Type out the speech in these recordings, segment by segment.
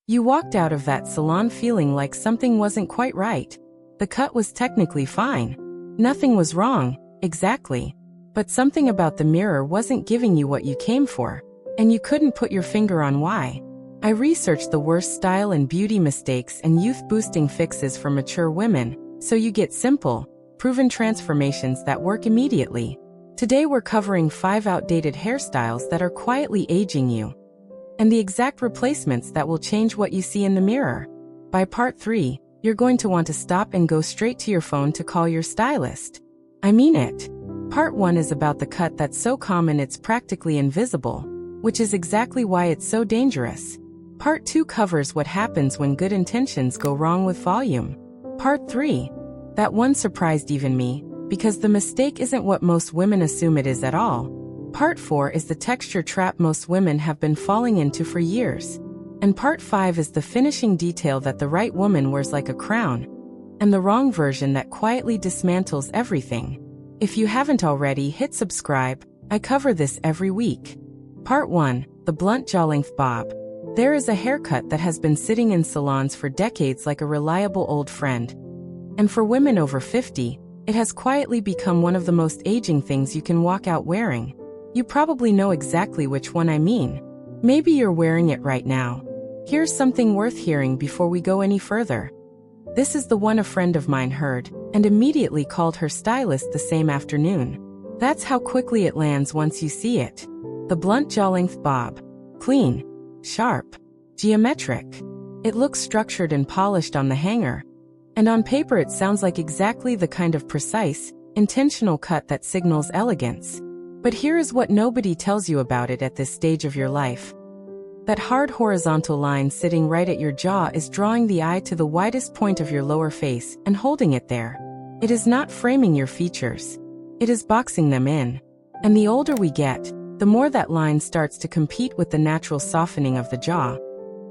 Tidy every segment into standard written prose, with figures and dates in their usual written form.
You walked out of that salon feeling like something wasn't quite right. The cut was technically fine. Nothing was wrong, exactly. But something about the mirror wasn't giving you what you came for, and you couldn't put your finger on why. I researched the worst style and beauty mistakes and youth-boosting fixes for mature women, so you get simple, proven transformations that work immediately. Today we're covering 5 outdated hairstyles that are quietly aging you, and the exact replacements that will change what you see in the mirror. By part 3, you're going to want to stop and go straight to your phone to call your stylist. I mean it. Part 1 is about the cut that's so common it's practically invisible, which is exactly why it's so dangerous. Part 2 covers what happens when good intentions go wrong with volume. Part 3. That one surprised even me, because the mistake isn't what most women assume it is at all. Part 4 is the texture trap most women have been falling into for years. And Part 5 is the finishing detail that the right woman wears like a crown, and the wrong version that quietly dismantles everything. If you haven't already, hit subscribe. I cover this every week. Part 1. The blunt jaw-length bob. There is a haircut that has been sitting in salons for decades like a reliable old friend. And for women over 50, it has quietly become one of the most aging things you can walk out wearing. You probably know exactly which one I mean. Maybe you're wearing it right now. Here's something worth hearing before we go any further. This is the one a friend of mine heard, and immediately called her stylist the same afternoon. That's how quickly it lands once you see it. The blunt jaw-length bob. Clean, sharp, geometric. It looks structured and polished on the hanger. And on paper it sounds like exactly the kind of precise, intentional cut that signals elegance. But here is what nobody tells you about it at this stage of your life. That hard horizontal line sitting right at your jaw is drawing the eye to the widest point of your lower face and holding it there. It is not framing your features. It is boxing them in. And the older we get, the more that line starts to compete with the natural softening of the jaw.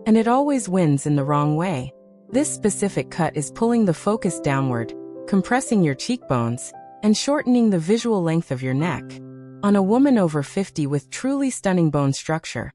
And it always wins in the wrong way. This specific cut is pulling the focus downward, compressing your cheekbones, and shortening the visual length of your neck. On a woman over 50 with truly stunning bone structure,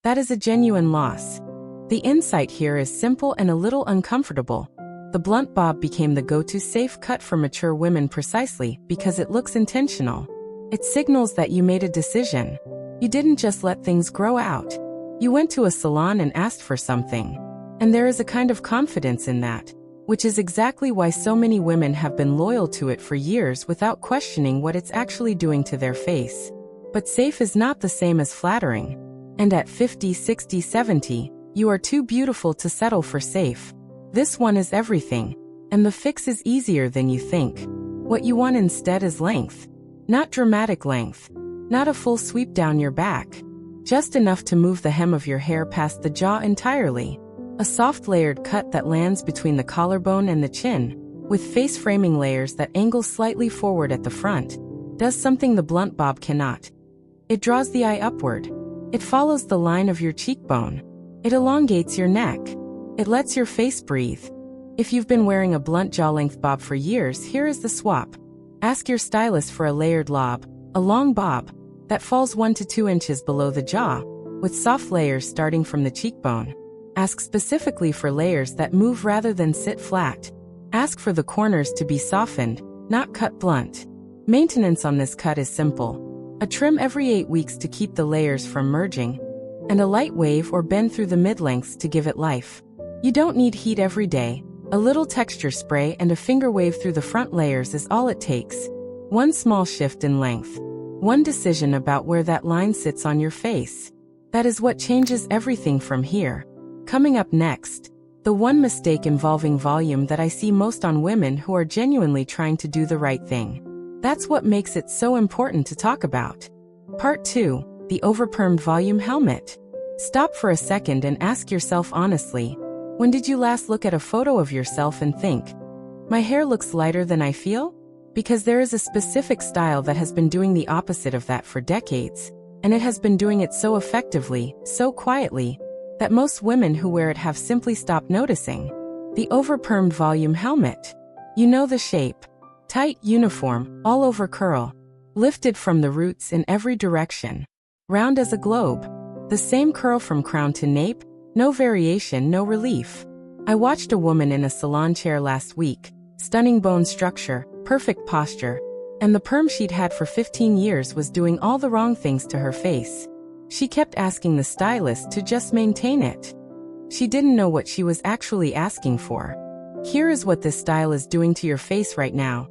that is a genuine loss. The insight here is simple and a little uncomfortable. The blunt bob became the go-to safe cut for mature women precisely because it looks intentional. It signals that you made a decision. You didn't just let things grow out. You went to a salon and asked for something. And there is a kind of confidence in that, which is exactly why so many women have been loyal to it for years without questioning what it's actually doing to their face. But safe is not the same as flattering. And at 50, 60, 70, you are too beautiful to settle for safe. This one is everything, and the fix is easier than you think. What you want instead is length. Not dramatic length. Not a full sweep down your back. Just enough to move the hem of your hair past the jaw entirely. A soft layered cut that lands between the collarbone and the chin, with face framing layers that angle slightly forward at the front, does something the blunt bob cannot. It draws the eye upward. It follows the line of your cheekbone. It elongates your neck. It lets your face breathe. If you've been wearing a blunt jaw-length bob for years, here is the swap. Ask your stylist for a layered lob, a long bob, that falls 1 to 2 inches below the jaw, with soft layers starting from the cheekbone. Ask specifically for layers that move rather than sit flat. Ask for the corners to be softened, not cut blunt. Maintenance on this cut is simple. A trim every 8 weeks to keep the layers from merging, and a light wave or bend through the mid-lengths to give it life. You don't need heat every day. A little texture spray and a finger wave through the front layers is all it takes. One small shift in length. One decision about where that line sits on your face. That is what changes everything from here. Coming up next, the one mistake involving volume that I see most on women who are genuinely trying to do the right thing. That's what makes it so important to talk about. Part 2, the overpermed volume helmet. Stop for a second and ask yourself honestly, when did you last look at a photo of yourself and think, my hair looks lighter than I feel? Because there is a specific style that has been doing the opposite of that for decades, and it has been doing it so effectively, so quietly, that most women who wear it have simply stopped noticing. The overpermed volume helmet. You know the shape. Tight, uniform, all over curl. Lifted from the roots in every direction. Round as a globe. The same curl from crown to nape, No variation, no relief. I watched a woman in a salon chair last week, stunning bone structure, perfect posture, and the perm she'd had for 15 years was doing all the wrong things to her face. She kept asking the stylist to just maintain it. She didn't know what she was actually asking for. Here is what this style is doing to your face right now.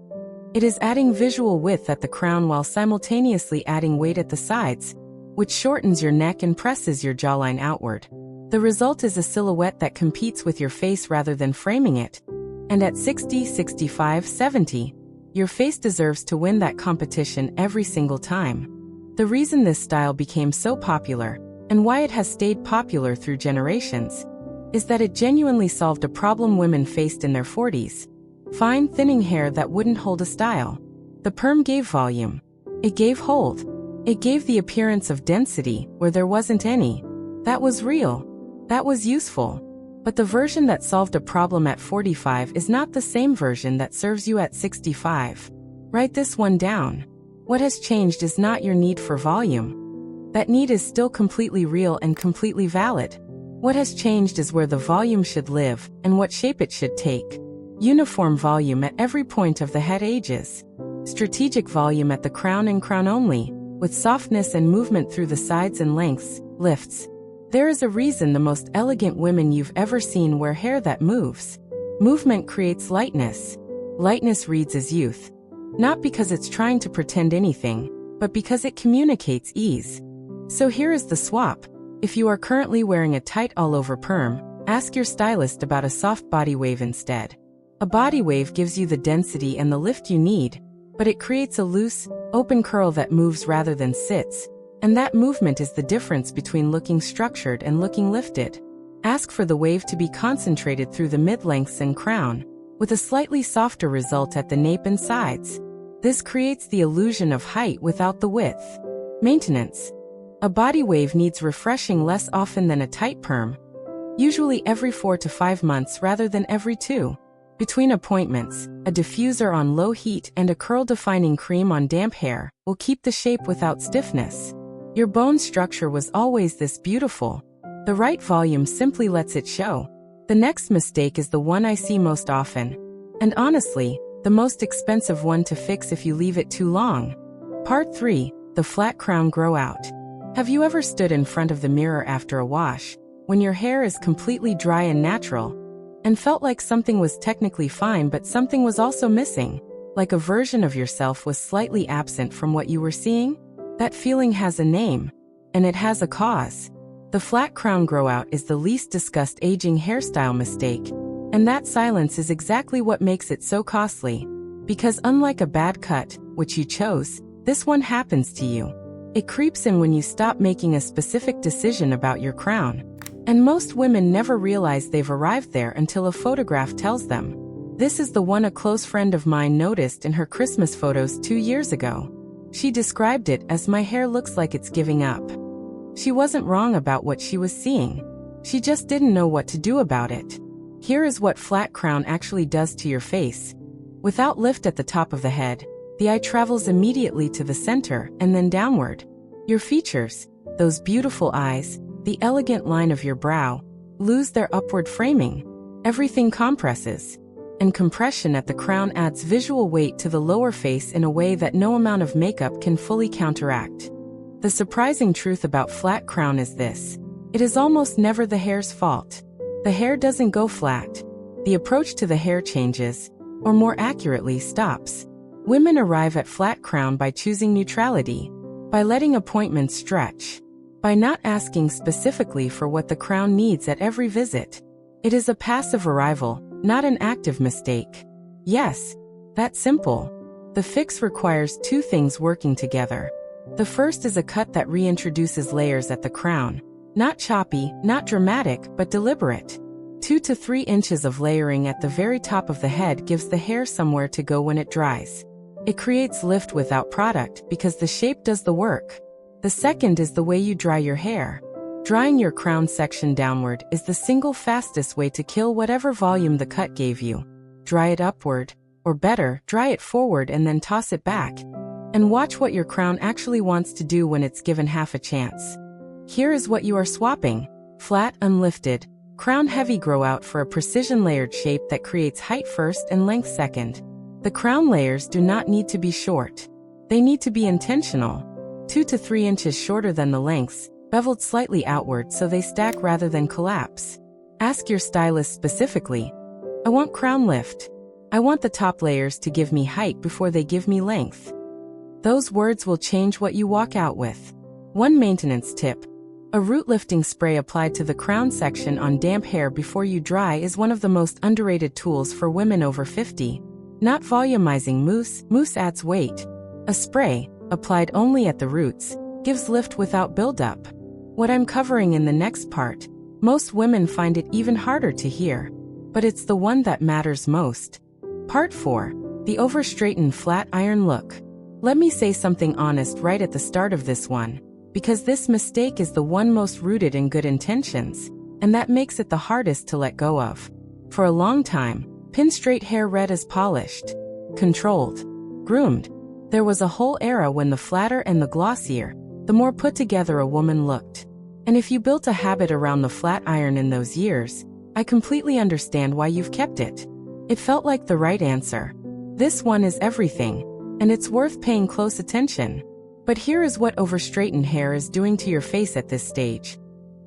It is adding visual width at the crown while simultaneously adding weight at the sides, which shortens your neck and presses your jawline outward. The result is a silhouette that competes with your face rather than framing it. And at 60, 65, 70, your face deserves to win that competition every single time. The reason this style became so popular, and why it has stayed popular through generations, is that it genuinely solved a problem women faced in their 40s. Fine, thinning hair that wouldn't hold a style. The perm gave volume. It gave hold. It gave the appearance of density where there wasn't any. That was real. That was useful. But the version that solved a problem at 45 is not the same version that serves you at 65. Write this one down. What has changed is not your need for volume. That need is still completely real and completely valid. What has changed is where the volume should live and what shape it should take. Uniform volume at every point of the head ages. Strategic volume at the crown and crown only, with softness and movement through the sides and lengths, lifts. There is a reason the most elegant women you've ever seen wear hair that moves. Movement creates lightness. Lightness reads as youth. Not because it's trying to pretend anything, but because it communicates ease. So here is the swap. If you are currently wearing a tight all-over perm, ask your stylist about a soft body wave instead. A body wave gives you the density and the lift you need, but it creates a loose, open curl that moves rather than sits, and that movement is the difference between looking structured and looking lifted. Ask for the wave to be concentrated through the mid-lengths and crown, with a slightly softer result at the nape and sides. This creates the illusion of height without the width. Maintenance. A body wave needs refreshing less often than a tight perm, usually every 4 to 5 months rather than every 2. Between appointments, a diffuser on low heat and a curl-defining cream on damp hair will keep the shape without stiffness. Your bone structure was always this beautiful. The right volume simply lets it show. The next mistake is the one I see most often, and honestly, the most expensive one to fix if you leave it too long. Part 3. The flat crown grow out. Have you ever stood in front of the mirror after a wash, when your hair is completely dry and natural, and felt like something was technically fine but something was also missing? Like a version of yourself was slightly absent from what you were seeing? That feeling has a name, and it has a cause. The flat crown grow out is the least discussed aging hairstyle mistake, and that silence is exactly what makes it so costly. Because unlike a bad cut, which you chose, this one happens to you. It creeps in when you stop making a specific decision about your crown. And most women never realize they've arrived there until a photograph tells them. This is the one a close friend of mine noticed in her Christmas photos 2 years ago. She described it as, "My hair looks like it's giving up." She wasn't wrong about what she was seeing. She just didn't know what to do about it. Here is what flat crown actually does to your face. Without lift at the top of the head, the eye travels immediately to the center and then downward. Your features, those beautiful eyes, the elegant line of your brow, lose their upward framing. Everything compresses. And compression at the crown adds visual weight to the lower face in a way that no amount of makeup can fully counteract. The surprising truth about flat crown is this. It is almost never the hair's fault. The hair doesn't go flat. The approach to the hair changes, or more accurately, stops. Women arrive at flat crown by choosing neutrality, by letting appointments stretch, by not asking specifically for what the crown needs at every visit. It is a passive arrival, not an active mistake. Yes, that's simple. The fix requires 2 things working together. The first is a cut that reintroduces layers at the crown. Not choppy, not dramatic, but deliberate. 2 to 3 inches of layering at the very top of the head gives the hair somewhere to go when it dries. It creates lift without product because the shape does the work. The second is the way you dry your hair. Drying your crown section downward is the single fastest way to kill whatever volume the cut gave you. Dry it upward, or better, dry it forward and then toss it back. And watch what your crown actually wants to do when it's given half a chance. Here is what you are swapping. Flat, unlifted, crown heavy grow out for a precision layered shape that creates height first and length second. The crown layers do not need to be short. They need to be intentional. 2 to 3 inches shorter than the lengths, beveled slightly outward so they stack rather than collapse. Ask your stylist specifically. I want crown lift. I want the top layers to give me height before they give me length. Those words will change what you walk out with. One maintenance tip. A root lifting spray applied to the crown section on damp hair before you dry is one of the most underrated tools for women over 50. Not volumizing mousse. Mousse adds weight. A spray, applied only at the roots, gives lift without buildup. What I'm covering in the next part, most women find it even harder to hear. But it's the one that matters most. Part 4. The over-straightened flat iron look. Let me say something honest right at the start of this one, because this mistake is the one most rooted in good intentions, and that makes it the hardest to let go of. For a long time, pin straight hair read as polished, controlled, groomed. There was a whole era when the flatter and the glossier, the more put together a woman looked. And if you built a habit around the flat iron in those years, I completely understand why you've kept it. It felt like the right answer. This one is everything, and it's worth paying close attention. But here is what over-straightened hair is doing to your face at this stage.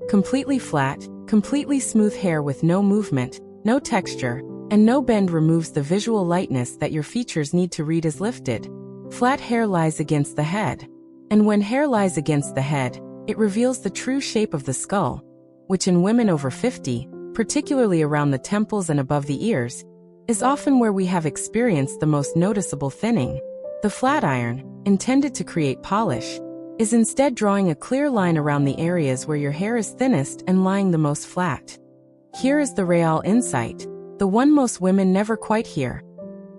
Completely flat, completely smooth hair with no movement, no texture, and no bend removes the visual lightness that your features need to read as lifted. Flat hair lies against the head. And when hair lies against the head, it reveals the true shape of the skull, which in women over 50, particularly around the temples and above the ears, is often where we have experienced the most noticeable thinning. The flat iron, intended to create polish, is instead drawing a clear line around the areas where your hair is thinnest and lying the most flat. Here is the real insight, the one most women never quite hear.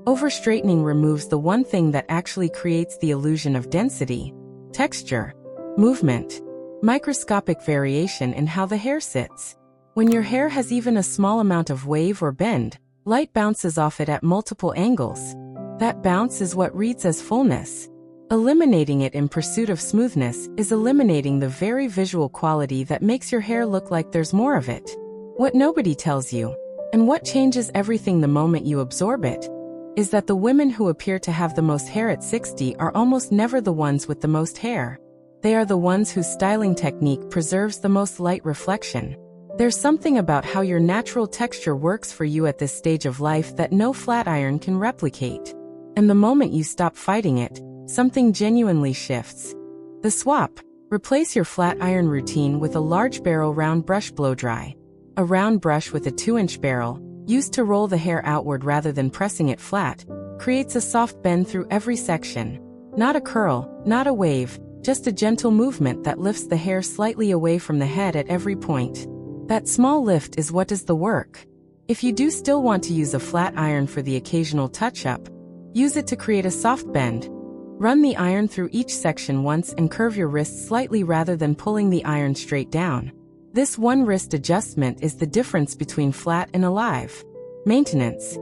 Over-straightening removes the one thing that actually creates the illusion of density, texture, movement, microscopic variation in how the hair sits. When your hair has even a small amount of wave or bend, light bounces off it at multiple angles. That bounce is what reads as fullness. Eliminating it in pursuit of smoothness is eliminating the very visual quality that makes your hair look like there's more of it. What nobody tells you, and what changes everything the moment you absorb it, is that the women who appear to have the most hair at 60 are almost never the ones with the most hair. They are the ones whose styling technique preserves the most light reflection. There's something about how your natural texture works for you at this stage of life that no flat iron can replicate. And the moment you stop fighting it, something genuinely shifts. The swap. Replace your flat iron routine with a large barrel round brush blow dry. A round brush with a 2-inch barrel, used to roll the hair outward rather than pressing it flat, creates a soft bend through every section. Not a curl, not a wave, just a gentle movement that lifts the hair slightly away from the head at every point. That small lift is what does the work. If you do still want to use a flat iron for the occasional touch-up, use it to create a soft bend. Run the iron through each section once and curve your wrist slightly rather than pulling the iron straight down. This one wrist adjustment is the difference between flat and alive. Maintenance.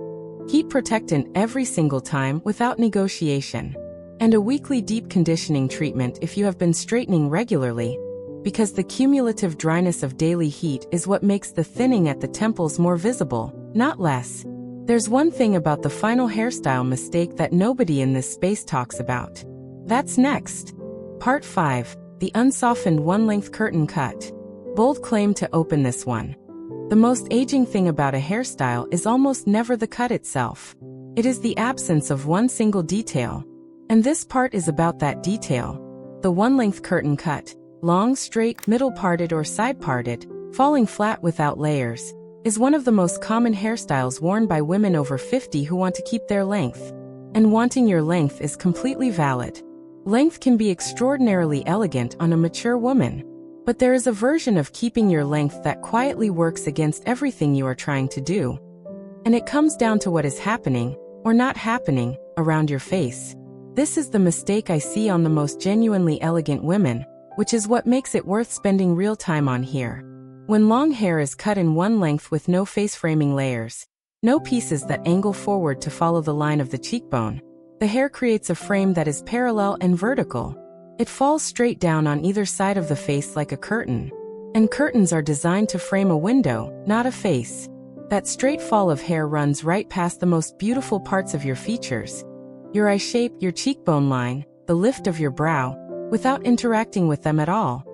Heat protectant every single time without negotiation. And a weekly deep conditioning treatment if you have been straightening regularly, because the cumulative dryness of daily heat is what makes the thinning at the temples more visible, not less. There's one thing about the final hairstyle mistake that nobody in this space talks about. That's next. Part 5. The unsoftened one-length curtain cut. Bold claim to open this one. The most aging thing about a hairstyle is almost never the cut itself. It is the absence of one single detail. And this part is about that detail. The one-length curtain cut, long, straight, middle-parted or side-parted, falling flat without layers, is one of the most common hairstyles worn by women over 50 who want to keep their length. And wanting your length is completely valid. Length can be extraordinarily elegant on a mature woman. But there is a version of keeping your length that quietly works against everything you are trying to do. And it comes down to what is happening, or not happening, around your face. This is the mistake I see on the most genuinely elegant women, which is what makes it worth spending real time on here. When long hair is cut in one length with no face framing layers, no pieces that angle forward to follow the line of the cheekbone, the hair creates a frame that is parallel and vertical. It falls straight down on either side of the face like a curtain. And curtains are designed to frame a window, not a face. That straight fall of hair runs right past the most beautiful parts of your features. Your eye shape, your cheekbone line, the lift of your brow, without interacting with them at all.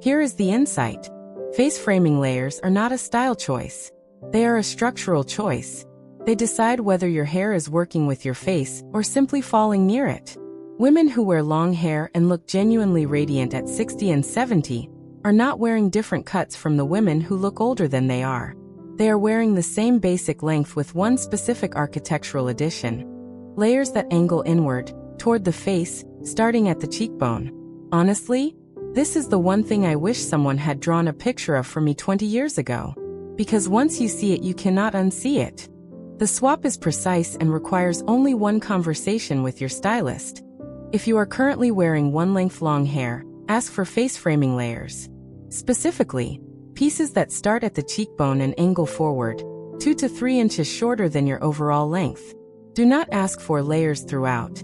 Here is the insight. Face framing layers are not a style choice. They are a structural choice. They decide whether your hair is working with your face or simply falling near it. Women who wear long hair and look genuinely radiant at 60 and 70 are not wearing different cuts from the women who look older than they are. They are wearing the same basic length with one specific architectural addition. Layers that angle inward, toward the face, starting at the cheekbone. Honestly, this is the one thing I wish someone had drawn a picture of for me 20 years ago. Because once you see it, you cannot unsee it. The swap is precise and requires only one conversation with your stylist. If you are currently wearing one-length long hair, ask for face framing layers. Specifically, pieces that start at the cheekbone and angle forward, 2 to 3 inches shorter than your overall length. Do not ask for layers throughout.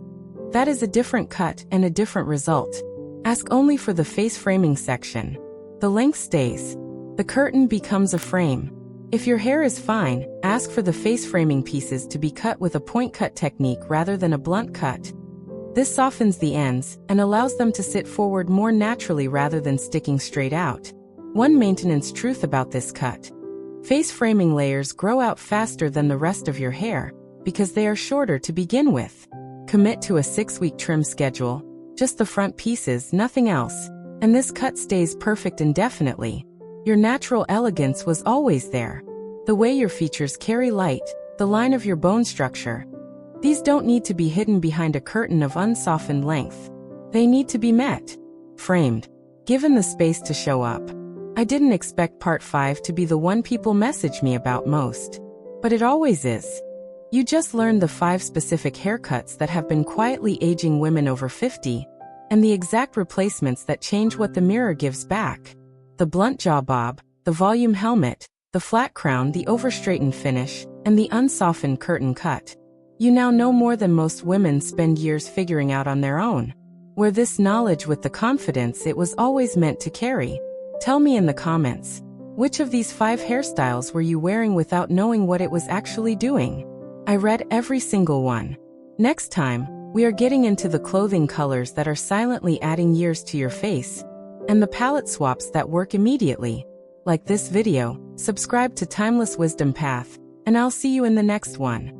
That is a different cut and a different result. Ask only for the face framing section. The length stays. The curtain becomes a frame. If your hair is fine, ask for the face framing pieces to be cut with a point cut technique rather than a blunt cut. This softens the ends and allows them to sit forward more naturally rather than sticking straight out. One maintenance truth about this cut. Face framing layers grow out faster than the rest of your hair because they are shorter to begin with. Commit to a 6-week trim schedule, just the front pieces, nothing else, and this cut stays perfect indefinitely. Your natural elegance was always there. The way your features carry light, the line of your bone structure. These don't need to be hidden behind a curtain of unsoftened length. They need to be met, framed, given the space to show up. I didn't expect part 5 to be the one people message me about most. But it always is. You just learned the 5 specific haircuts that have been quietly aging women over 50, and the exact replacements that change what the mirror gives back. The blunt jaw bob, the volume helmet, the flat crown, the over-straightened finish, and the unsoftened curtain cut. You now know more than most women spend years figuring out on their own. Wear this knowledge with the confidence it was always meant to carry. Tell me in the comments, which of these 5 hairstyles were you wearing without knowing what it was actually doing? I read every single one. Next time, we are getting into the clothing colors that are silently adding years to your face, and the palette swaps that work immediately. Like this video, subscribe to Timeless Wisdom Path, and I'll see you in the next one.